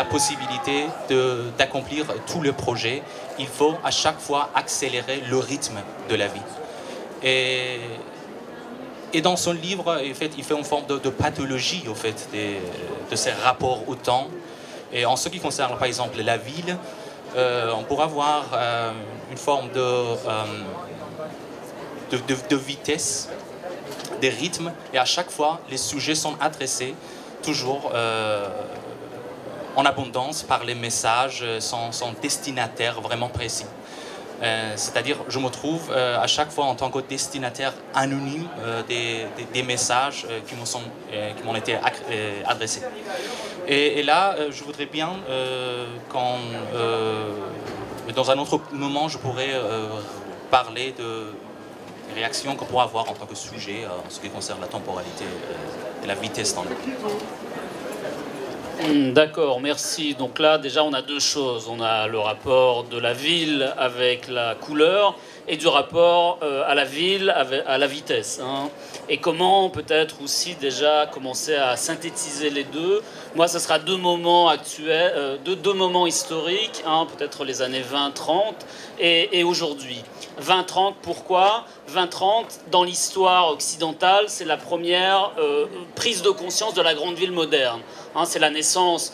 la possibilité d'accomplir tout le projet. Il faut à chaque fois accélérer le rythme de la vie. Et dans son livre, en fait, il fait une forme de pathologie en fait, de ces rapports au temps. Et en ce qui concerne par exemple la ville, on pourra voir une forme de vitesse, des rythmes, et à chaque fois, les sujets sont adressés toujours en abondance par les messages, sans destinataire vraiment précis. C'est-à-dire, je me trouve à chaque fois en tant que destinataire anonyme des messages qui m'ont été adressés. Et là, je voudrais bien, dans un autre moment, je pourrais parler de réactions qu'on pourra avoir en tant que sujet en ce qui concerne la temporalité et la vitesse dans le temps. D'accord, merci. Donc là, déjà, on a deux choses. On a le rapport de la ville avec la couleur et du rapport à la ville à la vitesse. Hein. Et comment peut-être aussi déjà commencer à synthétiser les deux. Moi, ce sera deux moments actuels, deux moments historiques, hein, peut-être les années 20-30 et aujourd'hui. 20-30, pourquoi 20-30, dans l'histoire occidentale, c'est la première prise de conscience de la grande ville moderne. Hein, c'est la naissance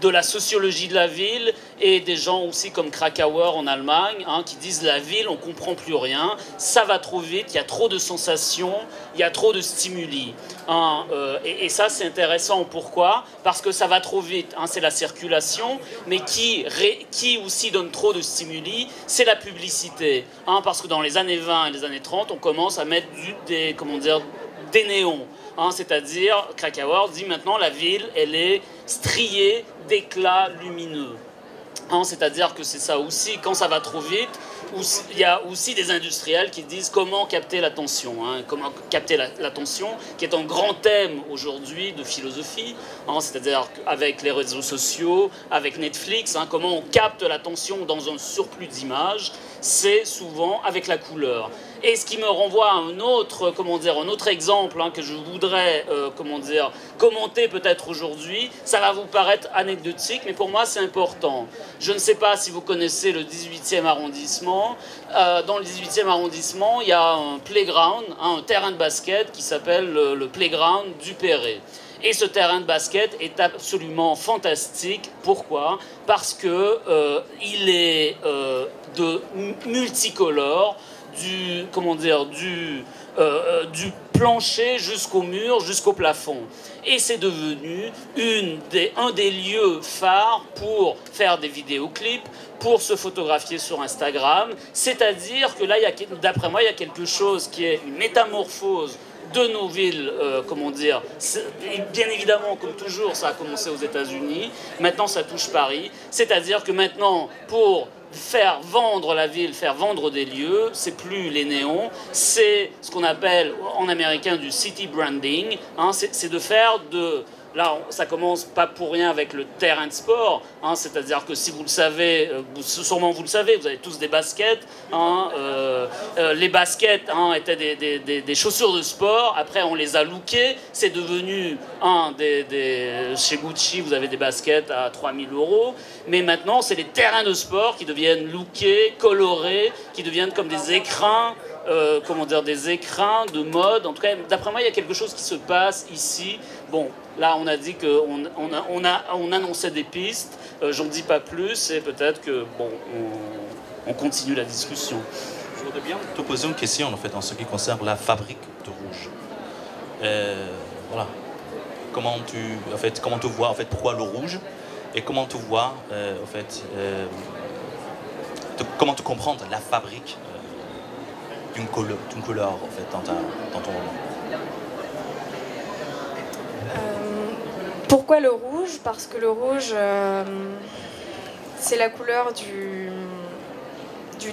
de la sociologie de la ville et des gens aussi comme Krakauer en Allemagne, hein, qui disent la ville, on ne comprend plus rien, ça va trop vite, il y a trop de sensations, il y a trop de stimuli. Hein, et ça, c'est intéressant. Pourquoi? Parce que ça va trop vite, hein, c'est la circulation, mais qui aussi donne trop de stimuli, c'est la publicité. Hein, parce que dans les années 20 et les années 30, on commence à mettre des néons. Hein, c'est-à-dire, Krakauer dit maintenant la ville, elle est striée d'éclats lumineux. Hein, c'est-à-dire que c'est ça aussi, quand ça va trop vite, il y a aussi des industriels qui disent comment capter l'attention, hein, comment capter l'attention, qui est un grand thème aujourd'hui de philosophie, hein, c'est-à-dire avec les réseaux sociaux, avec Netflix, hein, comment on capte l'attention dans un surplus d'images, c'est souvent avec la couleur. Et ce qui me renvoie à un autre exemple, hein, que je voudrais commenter peut-être aujourd'hui, ça va vous paraître anecdotique, mais pour moi c'est important. Je ne sais pas si vous connaissez le 18e arrondissement. Dans le 18e arrondissement, il y a un playground, hein, un terrain de basket qui s'appelle le playground du Perret. Et ce terrain de basket est absolument fantastique. Pourquoi? Parce que il est de multicolore, du plancher jusqu'au mur, jusqu'au plafond. Et c'est devenu un des lieux phares pour faire des vidéoclips, pour se photographier sur Instagram. C'est-à-dire que là, d'après moi, il y a quelque chose qui est une métamorphose de nos villes, bien évidemment, comme toujours, ça a commencé aux États-Unis, maintenant ça touche Paris, c'est-à-dire que maintenant, pour faire vendre la ville, faire vendre des lieux, c'est plus les néons, c'est ce qu'on appelle en américain du city branding, hein, c'est de faire de... Là, ça commence pas pour rien avec le terrain de sport, hein, c'est-à-dire que si vous le savez, sûrement vous le savez, vous avez tous des baskets. Hein, les baskets, hein, étaient des chaussures de sport. Après, on les a lookées. C'est devenu chez Gucci, vous avez des baskets à 3000 €. Mais maintenant, c'est les terrains de sport qui deviennent lookés, colorés, qui deviennent comme des écrins. Des écrins de mode. En tout cas, d'après moi, il y a quelque chose qui se passe ici. Bon, là, on a dit qu'on annonçait des pistes. J'en dis pas plus et peut-être que, bon, on continue la discussion. Je voudrais bien te poser une question, en fait, en ce qui concerne la fabrique de rouge. Voilà. Comment tu vois, en fait, pourquoi le rouge? Et comment tu vois, comment tu comprends la fabrique d'une couleur, en fait, dans ton roman? Pourquoi le rouge? Parce que le rouge, c'est la couleur du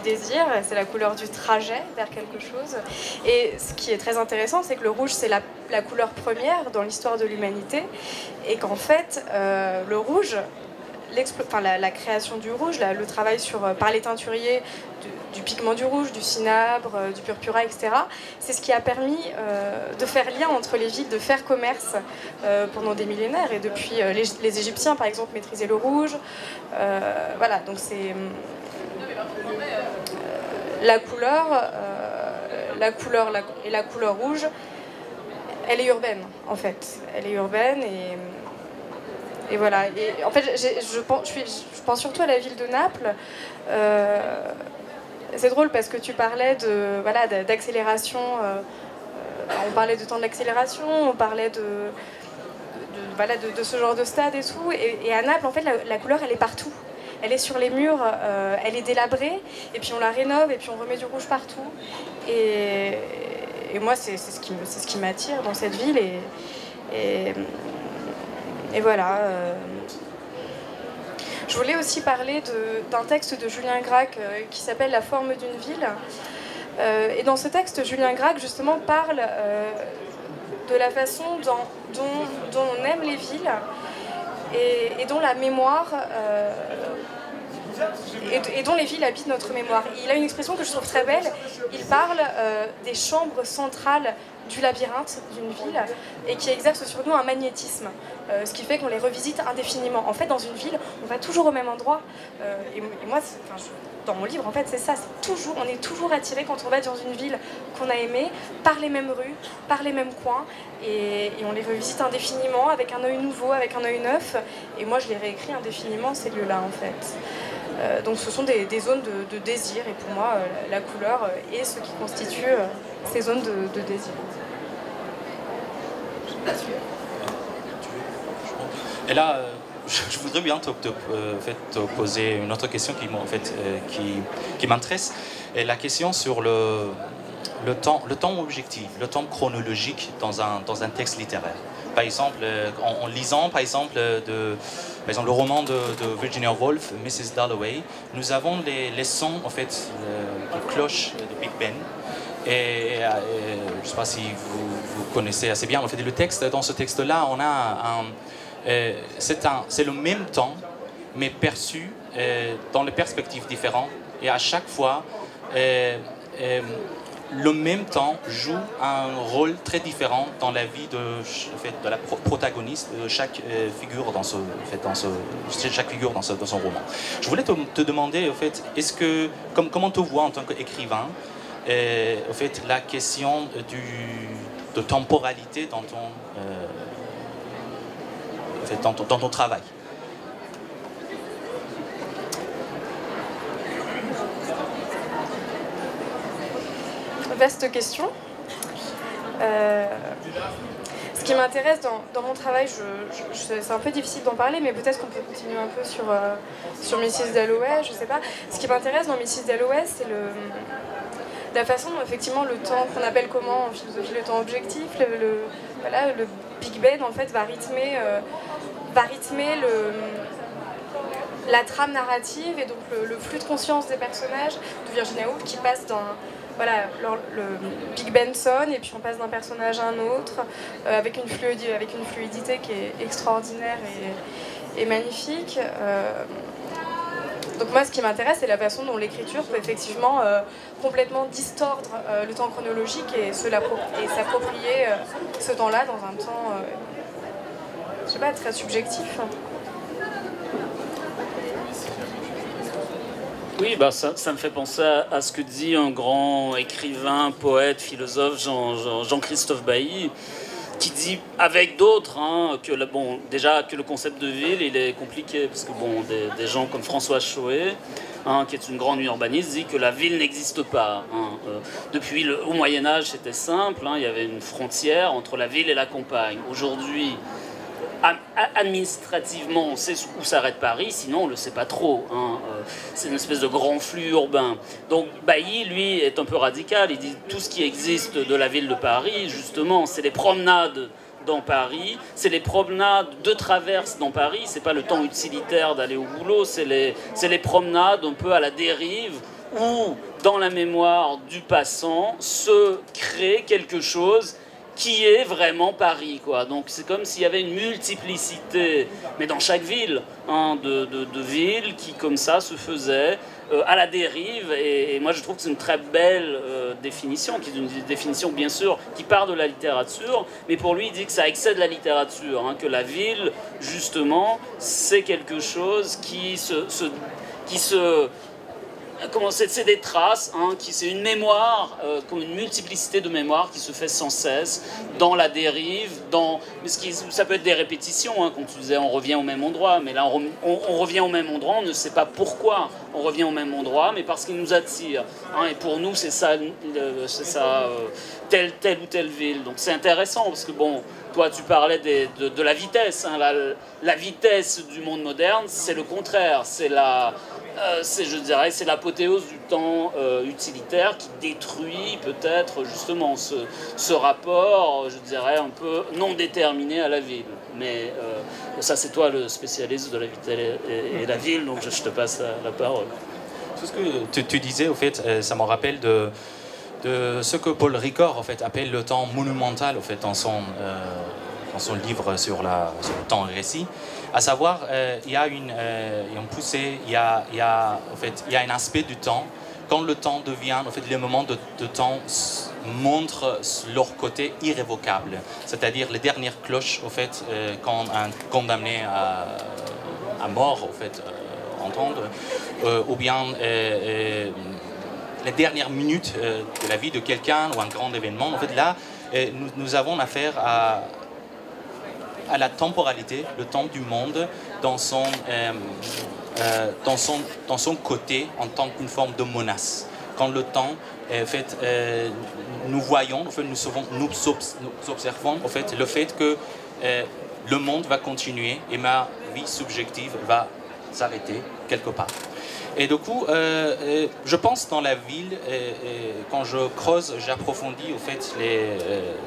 désir, c'est la couleur du trajet vers quelque chose. Et ce qui est très intéressant, c'est que le rouge, c'est la couleur première dans l'histoire de l'humanité, et qu'en fait, le rouge, la création du rouge, le travail par les teinturiers du pigment du rouge, du cinabre, du purpura, etc. C'est ce qui a permis de faire lien entre les villes, de faire commerce pendant des millénaires. Et depuis, les Égyptiens, par exemple, maîtrisaient le rouge. Voilà, donc c'est la couleur rouge. Elle est urbaine, en fait. Elle est urbaine et voilà. Et en fait, je pense surtout à la ville de Naples. C'est drôle parce que tu parlais d'accélération. On parlait de temps d'accélération, on parlait de ce genre de stade et tout. Et à Naples, en fait, la couleur, elle est partout. Elle est sur les murs, elle est délabrée, et puis on la rénove, et puis on remet du rouge partout. Et moi, c'est ce qui m'attire dans cette ville. Et voilà. Je voulais aussi parler d'un texte de Julien Gracq qui s'appelle « La forme d'une ville ». Et dans ce texte, Julien Gracq, justement, parle de la façon dont on aime les villes et dont la mémoire... et dont les villes habitent notre mémoire. Il a une expression que je trouve très belle. Il parle des chambres centrales du labyrinthe d'une ville et qui exercent sur nous un magnétisme, ce qui fait qu'on les revisite indéfiniment. En fait, dans une ville, on va toujours au même endroit. Et moi, dans mon livre, en fait, c'est ça. On est toujours attiré quand on va dans une ville qu'on a aimée, par les mêmes rues, par les mêmes coins, et on les revisite indéfiniment avec un œil nouveau, avec un œil neuf. Et moi, je les réécris indéfiniment, ces lieux-là, en fait. Donc ce sont des zones de désir, et pour moi, la couleur est ce qui constitue ces zones de désir. Et là, je voudrais bien te poser une autre question qui m'intéresse. Et la question sur le temps objectif, le temps chronologique dans un texte littéraire. Par exemple, en lisant par exemple le roman de Virginia Woolf, Mrs. Dalloway, nous avons les sons en fait de cloches de Big Ben. Et je ne sais pas si vous connaissez assez bien. En fait, le texte, dans ce texte-là, on a c'est le même temps, mais perçu dans des perspectives différentes. Et à chaque fois, le même temps joue un rôle très différent dans la vie de la protagoniste, de chaque figure dans son roman. Je voulais te demander, en fait, comment tu vois en tant qu'écrivain, en fait, la question de temporalité dans ton travail. Vaste question. Ce qui m'intéresse dans mon travail, c'est un peu difficile d'en parler, mais peut-être qu'on peut continuer un peu sur Mrs. Dalloway, je sais pas. Ce qui m'intéresse dans Mrs. Dalloway, c'est la façon dont effectivement le temps, qu'on appelle comment en philosophie le temps objectif, le Big Ben en fait va rythmer la trame narrative et donc le flux de conscience des personnages de Virginia Woolf qui passe le Big Ben sonne et puis on passe d'un personnage à un autre avec une fluidité qui est extraordinaire et magnifique. Donc moi, ce qui m'intéresse, c'est la façon dont l'écriture peut effectivement complètement distordre le temps chronologique et s'approprier ce temps-là dans un temps, je sais pas, très subjectif. Oui, ça me fait penser à ce que dit un grand écrivain, poète, philosophe, Jean-Christophe Bailly, qui dit avec d'autres déjà que le concept de ville il est compliqué parce que des gens comme François Choët, qui est une grande urbaniste, dit que la ville n'existe pas. Depuis au Moyen-Âge, c'était simple, il y avait une frontière entre la ville et la campagne. Aujourd'hui, administrativement, on sait où s'arrête Paris, sinon on ne le sait pas trop. C'est une espèce de grand flux urbain. Donc Bailly, lui, est un peu radical. Il dit tout ce qui existe de la ville de Paris, justement, c'est les promenades dans Paris, c'est les promenades de traverse dans Paris, c'est pas le temps utilitaire d'aller au boulot, c'est les promenades un peu à la dérive où, dans la mémoire du passant, se crée quelque chose qui est vraiment Paris, quoi. Donc c'est comme s'il y avait une multiplicité, mais dans chaque ville, hein, de villes qui comme ça se faisaient à la dérive. Et moi je trouve que c'est une très belle définition, qui est une définition bien sûr qui part de la littérature, mais pour lui il dit que ça excède la littérature, hein, que la ville justement c'est quelque chose qui c'est des traces, hein, c'est une mémoire, comme une multiplicité de mémoires qui se fait sans cesse dans la dérive, ça peut être des répétitions, hein, comme tu disais, on revient au même endroit, mais là on revient au même endroit, on ne sait pas pourquoi on revient au même endroit, mais parce qu'il nous attire, hein, et pour nous c'est ça, telle ou telle ville. Donc c'est intéressant parce que bon, toi tu parlais de la vitesse, hein, la vitesse du monde moderne, c'est le contraire, c'est l'apothéose du temps utilitaire qui détruit peut-être justement ce rapport, je dirais, un peu non déterminé à la ville. Mais ça, c'est toi le spécialiste de la vitesse et la ville, donc je te passe la parole. Tout ce que tu disais, au fait, ça me rappelle de ce que Paul Ricoeur, en fait, appelle le temps monumental, en fait, dans son livre sur le temps récit. À savoir, il y a une poussée, il y a un aspect du temps, quand le temps devient, en fait, les moments de temps montrent leur côté irrévocable. C'est-à-dire les dernières cloches, au fait, quand un condamné à mort, au fait, entendre, ou bien les dernières minutes de la vie de quelqu'un ou un grand événement. En fait, là, nous avons affaire à la temporalité, le temps du monde, dans son côté en tant qu'une forme de menace. Quand le temps, en fait, nous voyons, en fait, nous observons en fait, le fait que le monde va continuer et ma vie subjective va s'arrêter quelque part. Et du coup, je pense dans la ville, quand je creuse, j'approfondis au fait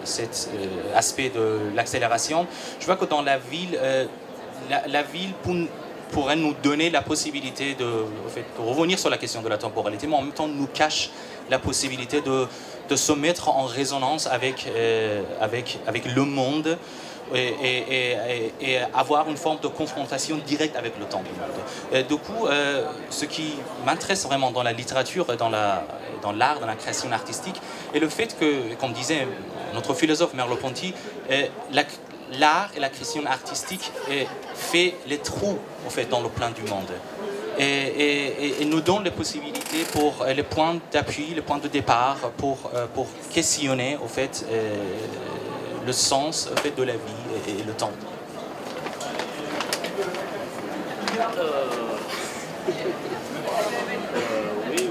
cet aspect de l'accélération. Je vois que dans la ville, la ville pourrait nous donner la possibilité de revenir sur la question de la temporalité, mais en même temps nous cache la possibilité de se mettre en résonance avec le monde. Et avoir une forme de confrontation directe avec le temps du monde. Du coup, ce qui m'intéresse vraiment dans la littérature, dans l'art, dans la création artistique, est le fait que, comme disait notre philosophe Merleau-Ponty, l'art et la création artistique fait les trous en fait, dans le plan du monde. Et nous donne les possibilités pour les points d'appui, les points de départ, pour questionner au fait, le sens en fait, de la vie et le temps. Oui.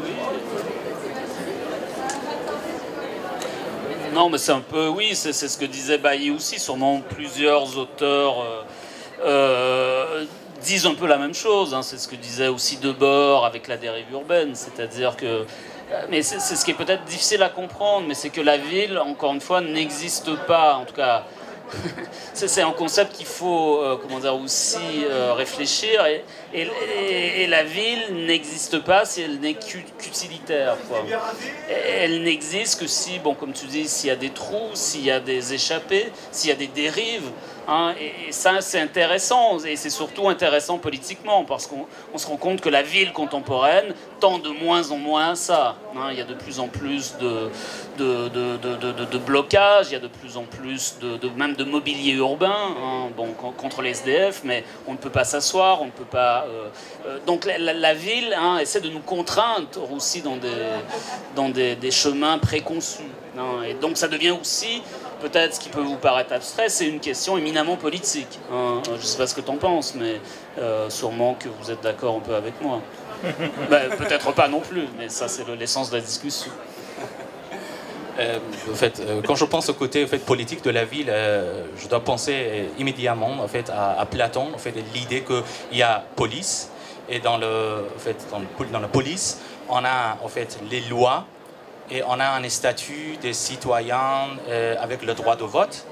Non, mais c'est un peu, oui, c'est ce que disait Bailly aussi. Sûrement plusieurs auteurs disent un peu la même chose. Hein. C'est ce que disait aussi Debord avec la dérive urbaine. C'est-à-dire que mais c'est ce qui est peut-être difficile à comprendre, mais c'est que la ville, encore une fois, n'existe pas. En tout cas, c'est un concept qu'il faut aussi réfléchir. Et la ville n'existe pas si elle n'est qu'utilitaire. Elle n'existe que si, bon, comme tu dis, s'il y a des trous, s'il y a des échappées, s'il y a des dérives. Hein, et ça, c'est intéressant, et c'est surtout intéressant politiquement, parce qu'on se rend compte que la ville contemporaine tend de moins en moins à ça. Hein, il y a de plus en plus de blocages, il y a de plus en plus même de mobilier urbain, hein, bon, contre les SDF, mais on ne peut pas s'asseoir, on ne peut pas... donc la ville hein, essaie de nous contraindre aussi dans des chemins préconçus. Hein, et donc ça devient aussi... Peut-être ce qui peut vous paraître abstrait, c'est une question éminemment politique. Hein. Je ne sais pas ce que tu en penses, mais sûrement que vous êtes d'accord un peu avec moi. Ben, peut-être pas non plus, mais ça c'est l'essence de la discussion. En fait, quand je pense au côté en fait, politique de la ville, je dois penser immédiatement en fait, à Platon, en fait, l'idée qu'il y a police, et dans la police, on a en fait, les lois, et on a un statut des citoyens avec le droit de vote.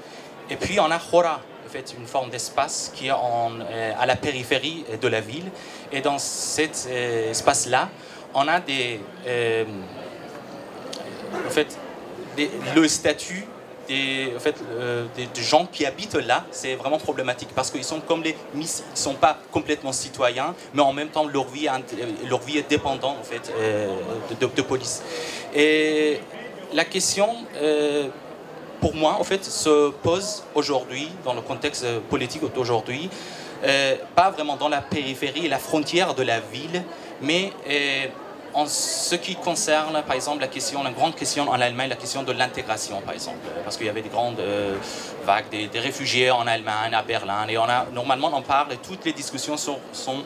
Et puis on a Hora, en fait, une forme d'espace qui est à la périphérie de la ville. Et dans cet espace-là, on a le statut des gens qui habitent là, c'est vraiment problématique parce qu'ils sont comme ils sont pas complètement citoyens, mais en même temps leur vie est dépendante en fait de police. Et la question, pour moi, en fait, se pose aujourd'hui dans le contexte politique d'aujourd'hui, pas vraiment dans la périphérie et la frontière de la ville, mais en ce qui concerne, par exemple, la grande question en Allemagne, la question de l'intégration, par exemple, parce qu'il y avait des grandes vagues des réfugiés en Allemagne, à Berlin, et normalement on en parle, et toutes les discussions sont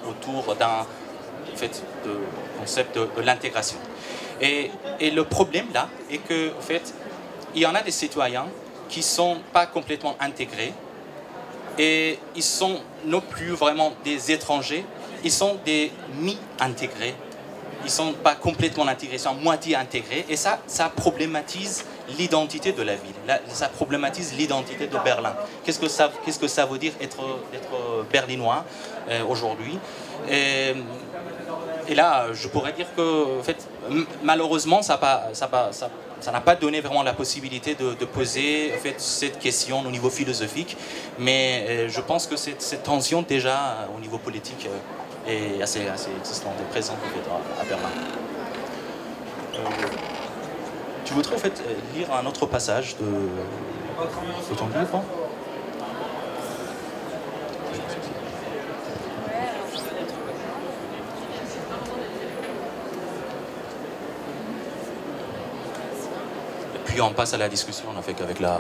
autour d'un concept de l'intégration. Et le problème là est que, en fait, il y en a des citoyens qui ne sont pas complètement intégrés, et ils sont non plus vraiment des étrangers, ils sont des mi-intégrés. Ils ne sont pas complètement intégrés, ils sont à moitié intégrés. Et ça problématise l'identité de la ville. Ça problématise l'identité de Berlin. Qu'est-ce que ça veut dire être berlinois aujourd'hui? Et là, je pourrais dire que, en fait, malheureusement, ça n'a pas donné vraiment la possibilité de poser en fait, cette question au niveau philosophique. Mais je pense que cette tension, déjà, au niveau politique, est assez existante et présente en fait, à Berlin. Tu voudrais en fait lire un autre passage de ton livre? Et puis on passe à la discussion avec la...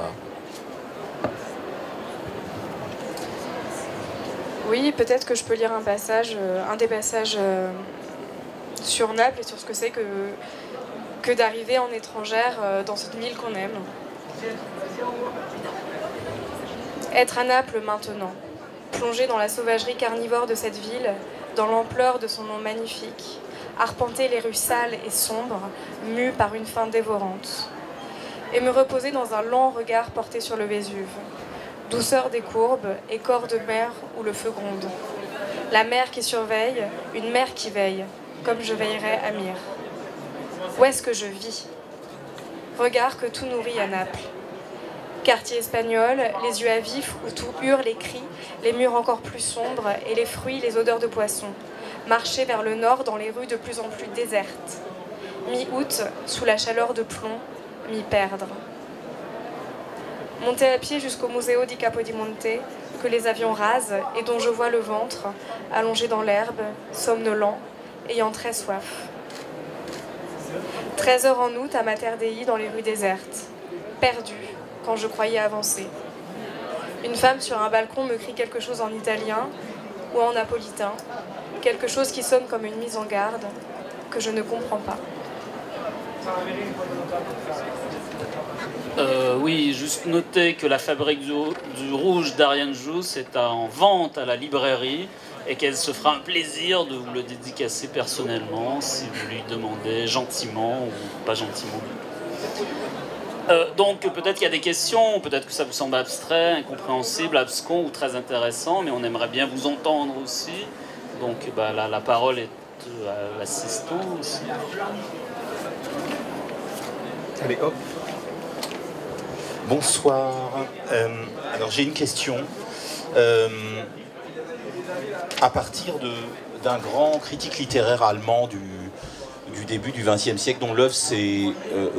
Oui, peut-être que je peux lire un des passages sur Naples et sur ce que c'est que d'arriver en étrangère dans cette ville qu'on aime. Être à Naples maintenant, plonger dans la sauvagerie carnivore de cette ville, dans l'ampleur de son nom magnifique, arpenter les rues sales et sombres, mues par une faim dévorante, et me reposer dans un lent regard porté sur le Vésuve. Douceur des courbes et corps de mer où le feu gronde. La mer qui surveille, une mer qui veille, comme je veillerais à Myre. Où est-ce que je vis? Regard que tout nourrit à Naples. Quartier espagnol, les yeux à vif où tout hurle et crie, les murs encore plus sombres et les fruits, les odeurs de poisson. Marcher vers le nord dans les rues de plus en plus désertes. Mi-août, sous la chaleur de plomb, mi-perdre. Monter à pied jusqu'au Museo di Capodimonte, que les avions rasent et dont je vois le ventre, allongé dans l'herbe, somnolent, ayant très soif. 13 heures en août à Mater Dei dans les rues désertes, perdu quand je croyais avancer. Une femme sur un balcon me crie quelque chose en italien ou en napolitain, quelque chose qui sonne comme une mise en garde, que je ne comprends pas. Oui, juste noter que la fabrique du rouge d'Ariane Jousse est en vente à la librairie et qu'elle se fera un plaisir de vous le dédicacer personnellement si vous lui demandez gentiment ou pas gentiment. Donc peut-être qu'il y a des questions, peut-être que ça vous semble abstrait, incompréhensible, abscon ou très intéressant, mais on aimerait bien vous entendre aussi. Donc la parole est à l'assistant aussi. Allez, hop. Bonsoir. Alors j'ai une question. À partir d'un grand critique littéraire allemand du début du XXe siècle, dont l'œuvre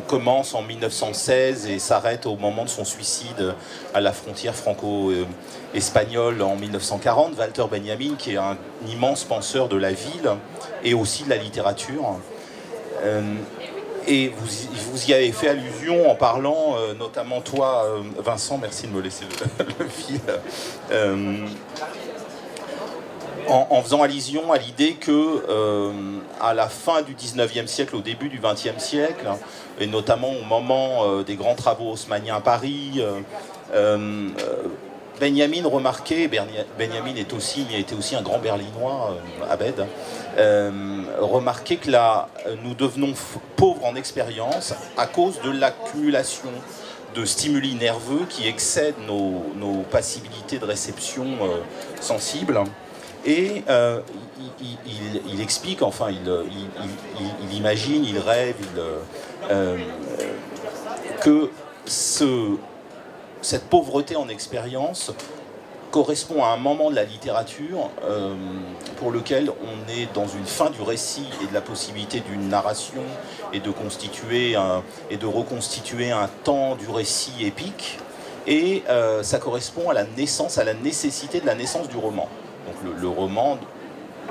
commence en 1916 et s'arrête au moment de son suicide à la frontière franco-espagnole en 1940, Walter Benjamin, qui est un immense penseur de la ville et aussi de la littérature. Et vous y avez fait allusion en parlant, notamment toi, Vincent, merci de me laisser le fil, en faisant allusion à l'idée que à la fin du 19e siècle, au début du 20e siècle, et notamment au moment des grands travaux haussmanniens à Paris, Benjamin remarquait, Benjamin était aussi un grand berlinois, Abed, remarquait que là, nous devenons pauvres en expérience à cause de l'accumulation de stimuli nerveux qui excèdent nos possibilités de réception sensibles. Et il explique, enfin, il imagine, il rêve, que cette pauvreté en expérience correspond à un moment de la littérature pour lequel on est dans une fin du récit et de la possibilité d'une narration et de reconstituer un temps du récit épique, et ça correspond à la naissance, à la nécessité de la naissance du roman. Donc le roman,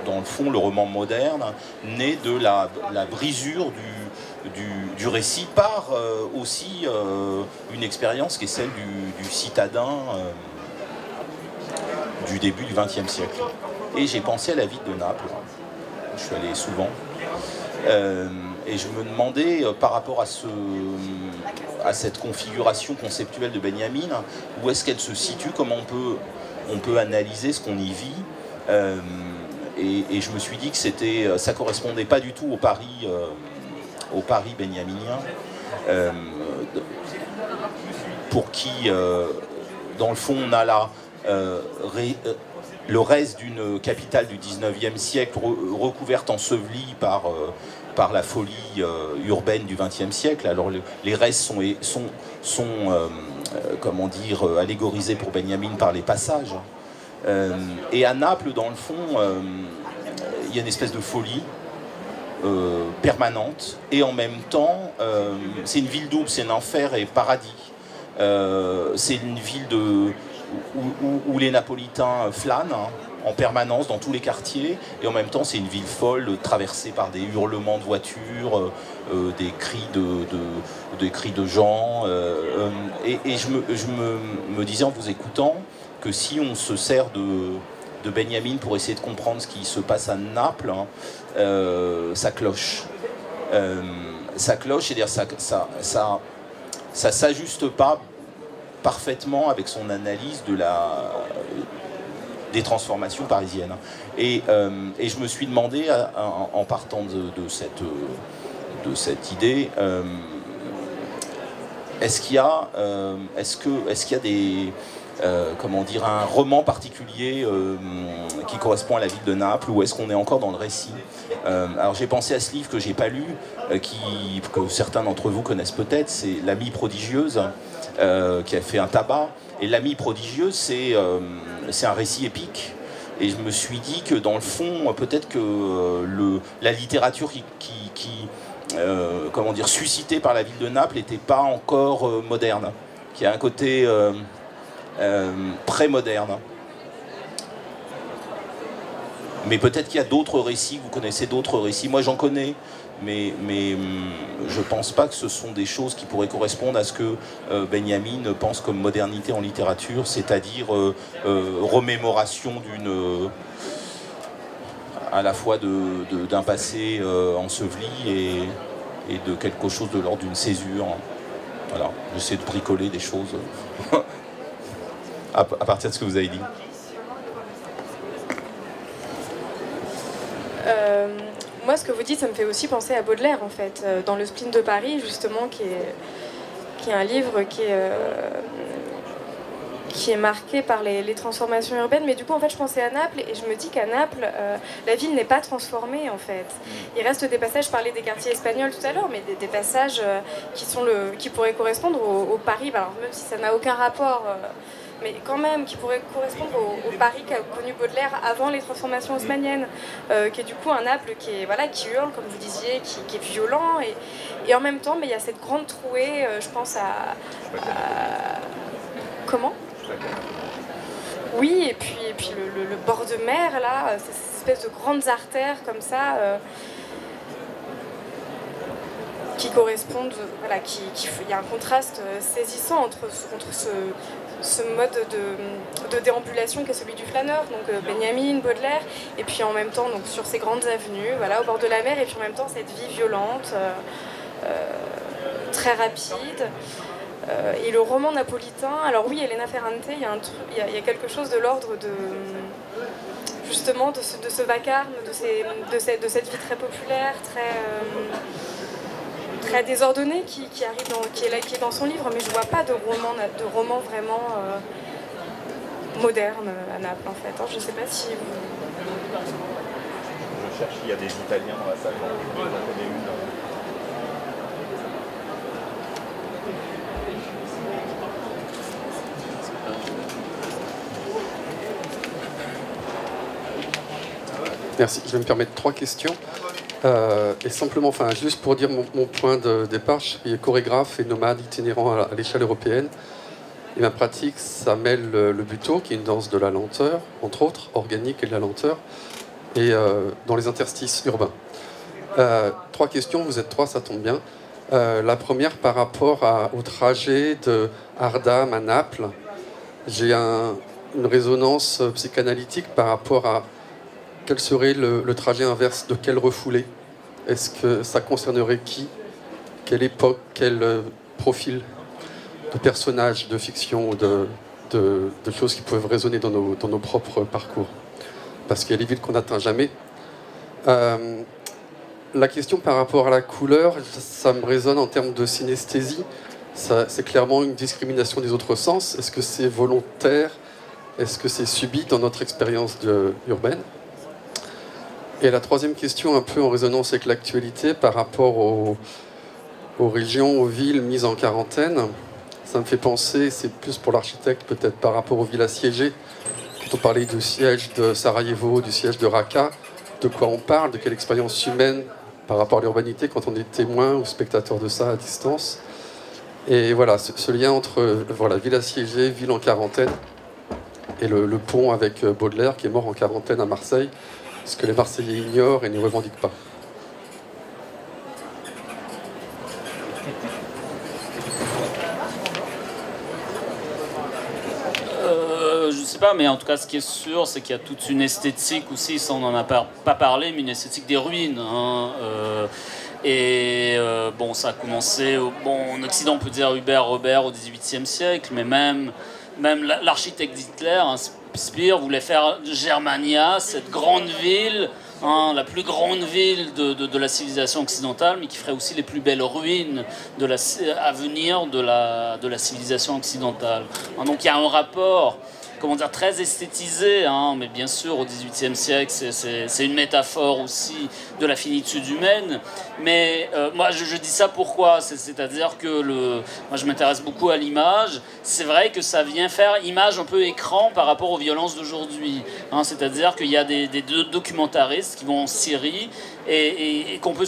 dans le fond, le roman moderne naît de la brisure du récit par aussi une expérience qui est celle du citadin du début du XXe siècle. Et j'ai pensé à la ville de Naples. Je suis allé souvent. Et je me demandais, par rapport à cette configuration conceptuelle de Benjamin, où est-ce qu'elle se situe, comment on peut analyser ce qu'on y vit. Et je me suis dit que ça ne correspondait pas du tout au Paris benjaminien, pour qui, dans le fond, on a le reste d'une capitale du XIXe siècle recouverte, ensevelie par la folie urbaine du XXe siècle. Alors les restes sont comment dire, allégorisés pour Benjamin par les passages. Et à Naples, dans le fond, il y a une espèce de folie permanente, et en même temps, c'est une ville double, c'est un enfer et paradis. C'est une ville où les Napolitains flânent en permanence dans tous les quartiers, et en même temps c'est une ville folle traversée par des hurlements de voitures, des cris de gens, et je me disais en vous écoutant que si on se sert de Benjamin pour essayer de comprendre ce qui se passe à Naples, ça cloche. Ça cloche, c'est-à-dire ça s'ajuste pas parfaitement avec son analyse des transformations parisiennes. Et je me suis demandé, en partant de cette idée, est-ce qu'il y a des... comment dire, un roman particulier qui correspond à la ville de Naples, ou est-ce qu'on est encore dans le récit? Alors j'ai pensé à ce livre que j'ai pas lu, que certains d'entre vous connaissent peut-être, c'est L'Amie prodigieuse, qui a fait un tabac. Et L'Amie prodigieuse, c'est un récit épique. Et je me suis dit que dans le fond, peut-être que la littérature comment dire, suscitée par la ville de Naples n'était pas encore moderne, qui a un côté pré-moderne. Mais peut-être qu'il y a d'autres récits, vous connaissez d'autres récits. Moi j'en connais, mais je pense pas que ce sont des choses qui pourraient correspondre à ce que Benjamin pense comme modernité en littérature, c'est-à-dire remémoration à la fois d'un passé enseveli et de quelque chose de l'ordre d'une césure. Voilà, j'essaie de bricoler des choses à partir de ce que vous avez dit. Moi, ce que vous dites, ça me fait aussi penser à Baudelaire, en fait, dans Le Spleen de Paris, justement, qui est un livre qui est marqué par les transformations urbaines. Mais du coup, en fait, je pensais à Naples, et je me dis qu'à Naples, la ville n'est pas transformée, en fait. Il reste des passages, je parlais des quartiers espagnols tout à l'heure, mais des passages qui pourraient correspondre au Paris, alors même si ça n'a aucun rapport... mais quand même, qui pourrait correspondre au Paris qu'a connu Baudelaire avant les transformations haussmanniennes, qui est du coup un Naples qui hurle, comme vous disiez, qui est violent, et en même temps, mais il y a cette grande trouée, je pense à comment ? Oui, et puis le bord de mer, là, ces espèces de grandes artères comme ça, qui correspondent, voilà, il y a un contraste saisissant entre ce mode de déambulation qui est celui du flâneur, donc Benjamin, Baudelaire, et puis en même temps donc, sur ces grandes avenues, voilà, au bord de la mer, et puis en même temps cette vie violente, très rapide. Et le roman napolitain, alors oui, Elena Ferrante, il y a quelque chose de l'ordre justement de ce vacarme, de cette vie très populaire, très désordonnée qui est dans son livre, mais je vois pas de roman vraiment moderne à Naples, en fait. Alors, je sais pas si vous... Je cherche, il y a des Italiens dans la salle, j'en connais une. Merci. Je vais me permettre 3 questions. Et simplement, enfin, juste pour dire mon point de départ, je suis chorégraphe et nomade itinérant à l'échelle européenne. Et ma pratique, ça mêle le buto, qui est une danse de la lenteur, entre autres, organique et de la lenteur, et dans les interstices urbains. 3 questions, vous êtes 3, ça tombe bien. La première, par rapport au trajet de Hardam à Naples, j'ai une résonance psychanalytique par rapport à quel serait le trajet inverse de quel refoulé. Est-ce que ça concernerait qui? Quelle époque? Quel profil de personnages, de fiction ou de choses qui peuvent résonner dans nos propres parcours? Parce qu'il y a des villes qu'on n'atteint jamais. La question par rapport à la couleur, ça me résonne en termes de synesthésie. C'est clairement une discrimination des autres sens. Est-ce que c'est volontaire? Est-ce que c'est subi dans notre expérience urbaine? Et la troisième question, un peu en résonance avec l'actualité, par rapport aux régions, aux villes mises en quarantaine, ça me fait penser, c'est plus pour l'architecte peut-être par rapport aux villes assiégées. Quand on parlait du siège de Sarajevo, du siège de Raqqa, de quoi on parle, de quelle expérience humaine par rapport à l'urbanité quand on est témoin ou spectateur de ça à distance. Et voilà, ce lien entre ville assiégée, ville en quarantaine, et le pont avec Baudelaire qui est mort en quarantaine à Marseille, ce que les Marseillais ignorent et ne revendiquent pas. Je sais pas, mais en tout cas, ce qui est sûr, c'est qu'il y a toute une esthétique aussi, ça on n'en a pas parlé, mais une esthétique des ruines. Bon, ça a commencé, en Occident, on peut dire Hubert Robert au XVIIIe siècle, mais même l'architecte d'Hitler, Speer, voulait faire de Germania, cette grande ville, la plus grande ville de la civilisation occidentale, mais qui ferait aussi les plus belles ruines à venir de la civilisation occidentale. Donc il y a un rapport, comment dire, très esthétisé, mais bien sûr au XVIIIe siècle c'est une métaphore aussi de la finitude humaine, mais moi je dis ça pourquoi, c'est-à-dire que moi je m'intéresse beaucoup à l'image, c'est vrai que ça vient faire image un peu écran par rapport aux violences d'aujourd'hui, c'est-à-dire qu'il y a des documentaristes qui vont en Syrie et qu'on peut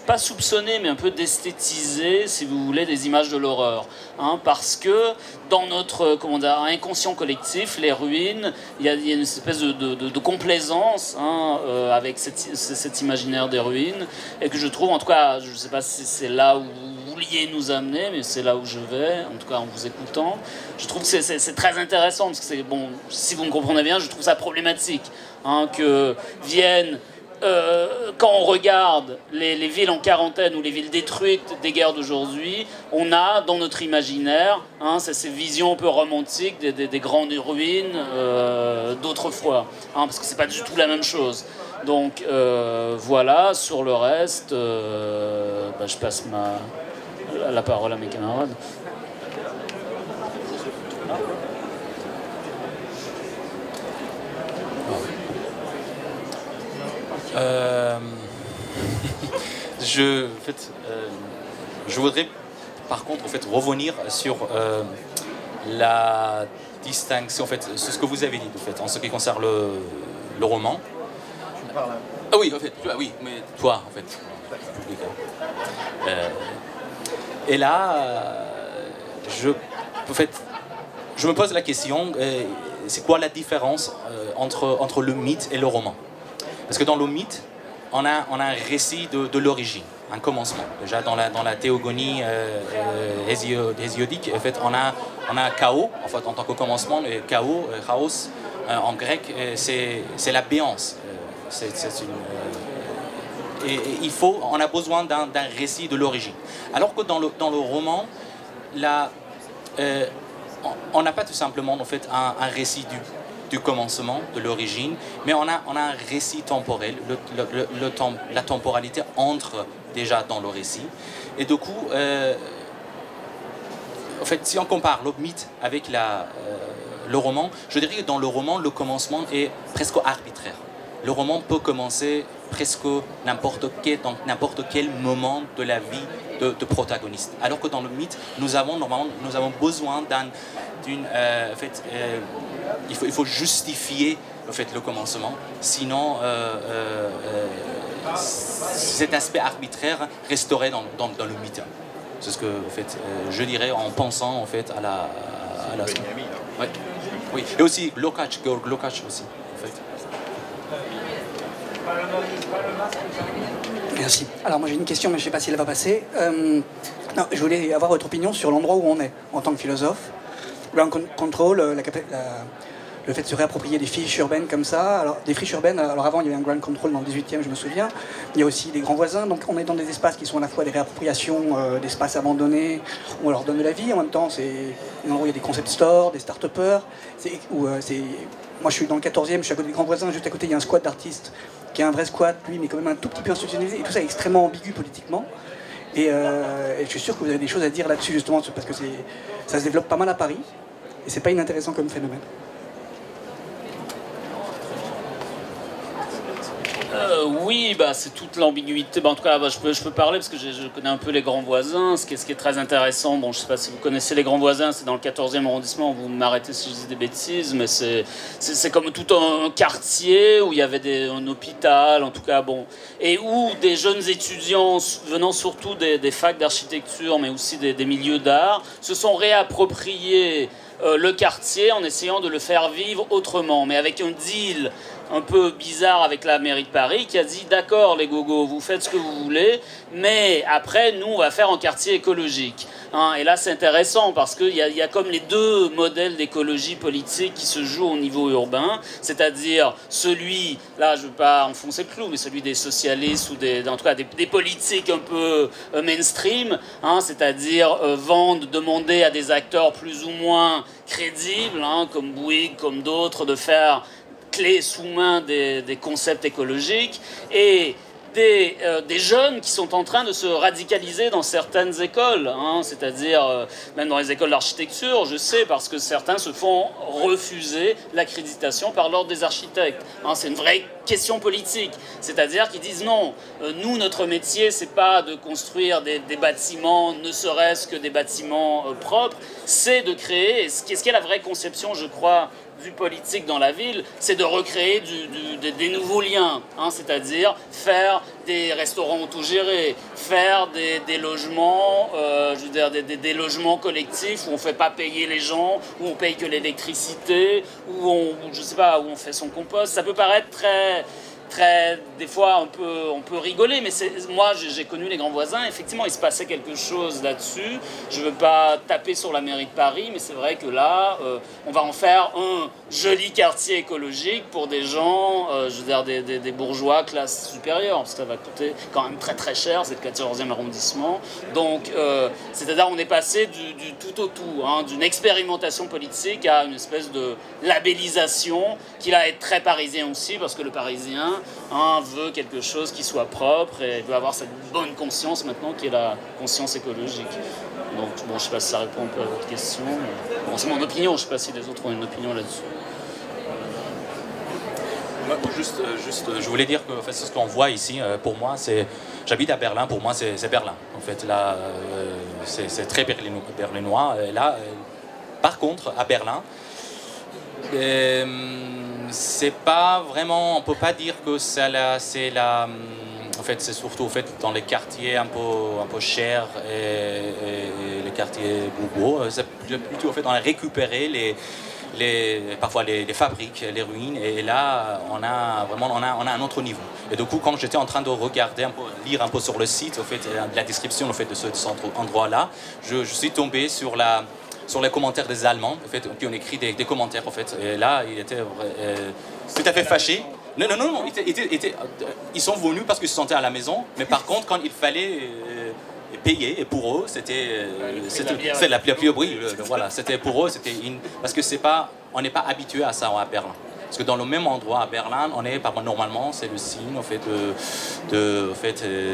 pas soupçonner, mais un peu d'esthétiser, si vous voulez, des images de l'horreur, parce que dans notre inconscient collectif, les ruines, il y a une espèce de complaisance avec cet imaginaire des ruines, et que je trouve, en tout cas, je ne sais pas si c'est là où vous vouliez nous amener, mais c'est là où je vais, en tout cas en vous écoutant. Je trouve que c'est très intéressant, parce que si vous me comprenez bien, je trouve ça problématique, que viennent... quand on regarde les villes en quarantaine ou les villes détruites des guerres d'aujourd'hui, on a dans notre imaginaire ces visions un peu romantiques des grandes ruines d'autrefois, parce que c'est pas du tout la même chose. Donc voilà, sur le reste, je passe la parole à mes camarades. Je voudrais par contre revenir sur la distinction, c'est ce que vous avez dit en ce qui concerne le roman. Ah oui, oui, mais toi et là, je me pose la question, c'est quoi la différence entre le mythe et le roman? Parce que dans le mythe, on a un récit de l'origine, un commencement. Déjà dans la théogonie hésiodique, on a un chaos, en tant que commencement, le chaos, chaos, en grec, c'est la béance. Et on a besoin d'un récit de l'origine. Alors que dans le roman, on n'a pas tout simplement un récit du commencement, de l'origine, mais on a un récit temporel, la temporalité entre déjà dans le récit. Et du coup, si on compare le mythe avec le roman, je dirais que dans le roman, le commencement est presque arbitraire. Le roman peut commencer presque n'importe quel moment de la vie de protagoniste. Alors que dans le mythe, nous avons besoin il faut justifier en fait, le commencement, sinon cet aspect arbitraire resterait dans le mythe. C'est ce que en fait, je dirais en pensant en fait, à la ouais. Oui. Et aussi Lukács aussi, en fait. Merci. Alors moi j'ai une question, mais je ne sais pas si elle va passer. Non, je voulais avoir votre opinion sur l'endroit où on est en tant que philosophe. Ground control, le fait de se réapproprier des friches urbaines comme ça. Alors des friches urbaines, alors avant il y avait un ground control dans le 18e, je me souviens. Il y a aussi des grands voisins, donc on est dans des espaces qui sont à la fois des réappropriations d'espaces abandonnés, où on leur donne de la vie, en même temps c'est un endroit où il y a des concept stores, des start-upers. Moi je suis dans le 14e, je suis à côté des grands voisins, juste à côté il y a un squat d'artistes, qui est un vrai squat, lui, mais quand même un tout petit peu institutionnalisé, et tout ça est extrêmement ambigu politiquement. Et je suis sûr que vous avez des choses à dire là-dessus, justement, parce que ça se développe pas mal à Paris, et c'est pas inintéressant comme phénomène. Oui, c'est toute l'ambiguïté. En tout cas, je peux parler parce que je connais un peu les grands voisins. Ce qui est très intéressant, bon, je ne sais pas si vous connaissez les grands voisins, c'est dans le 14e arrondissement. Vous m'arrêtez si je dis des bêtises, mais c'est comme tout un quartier où il y avait un hôpital, en tout cas, bon, et où des jeunes étudiants venant surtout des facs d'architecture, mais aussi des milieux d'art, se sont réappropriés le quartier en essayant de le faire vivre autrement, mais avec un deal un peu bizarre avec la mairie de Paris qui a dit d'accord les gogos, vous faites ce que vous voulez, mais après nous on va faire un quartier écologique. Et là c'est intéressant parce qu'il y a comme les deux modèles d'écologie politique qui se jouent au niveau urbain, c'est-à-dire celui, là je ne veux pas enfoncer le clou, mais celui des socialistes ou en tout cas des politiques un peu mainstream, c'est-à-dire demander à des acteurs plus ou moins crédibles, comme Bouygues, comme d'autres, de faire clés sous main des concepts écologiques, et des jeunes qui sont en train de se radicaliser dans certaines écoles, c'est-à-dire même dans les écoles d'architecture, je sais, parce que certains se font refuser l'accréditation par l'ordre des architectes. C'est une vraie question politique, c'est-à-dire qu'ils disent non, nous notre métier c'est pas de construire des bâtiments, ne serait-ce que des bâtiments propres, c'est de créer, ce qui est la vraie conception, je crois, du politique dans la ville, c'est de recréer des nouveaux liens, c'est-à-dire faire des restaurants autogérés, faire des logements, je veux dire des logements collectifs où on ne fait pas payer les gens, où on paye que l'électricité, où on fait son compost. Ça peut paraître très, des fois on peut rigoler, mais moi j'ai connu les grands voisins, effectivement il se passait quelque chose là-dessus. Je ne veux pas taper sur la mairie de Paris, mais c'est vrai que là on va en faire un joli quartier écologique pour des gens, je veux dire des bourgeois classe supérieure, parce que ça va coûter quand même très très cher, c'est le 14e arrondissement. Donc c'est-à-dire on est passé du tout au tout, d'une expérimentation politique à une espèce de labellisation qui va être très parisien aussi, parce que le parisien veut quelque chose qui soit propre et veut avoir cette bonne conscience maintenant qui est la conscience écologique. Donc bon, je ne sais pas si ça répond un peu à votre question. Bon, c'est mon opinion, je ne sais pas si les autres ont une opinion là-dessus. Juste, je voulais dire que en fait, c'est ce qu'on voit ici. Pour moi, j'habite à Berlin. Pour moi, c'est Berlin. En fait, là, c'est très berlinois. Et là, par contre, à Berlin, c'est pas vraiment, on peut pas dire que en fait c'est surtout en fait dans les quartiers un peu chers et les quartiers bourgeois, c'est plutôt en fait on a récupéré parfois les fabriques, les ruines, et là on a un autre niveau. Et du coup quand j'étais en train de regarder un peu, lire un peu sur le site en fait la description en fait de cet endroit là, je suis tombé sur les commentaires des Allemands, en fait, qui ont écrit des commentaires, en fait. Et là, il était tout à fait fâché. Non, ils sont venus parce qu'ils se sentaient à la maison, mais par contre, quand il fallait payer, et pour eux, c'était la plus voilà, c'était pour eux, parce que on n'est pas habitué à ça à Berlin. Parce que dans le même endroit à Berlin, normalement, c'est le signe en fait,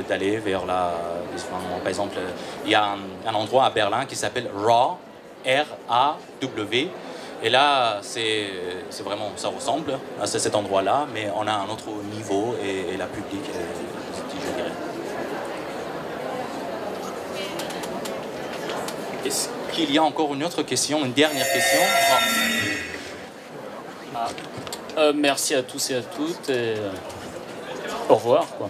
d'aller vers par exemple, il y a un endroit à Berlin qui s'appelle RAW, R-A-W, et là c'est vraiment, ça ressemble à cet endroit-là, mais on a un autre niveau et la public est positive, je dirais. Est-ce qu'il y a encore une autre question, une dernière question? Merci à tous et à toutes et au revoir, quoi.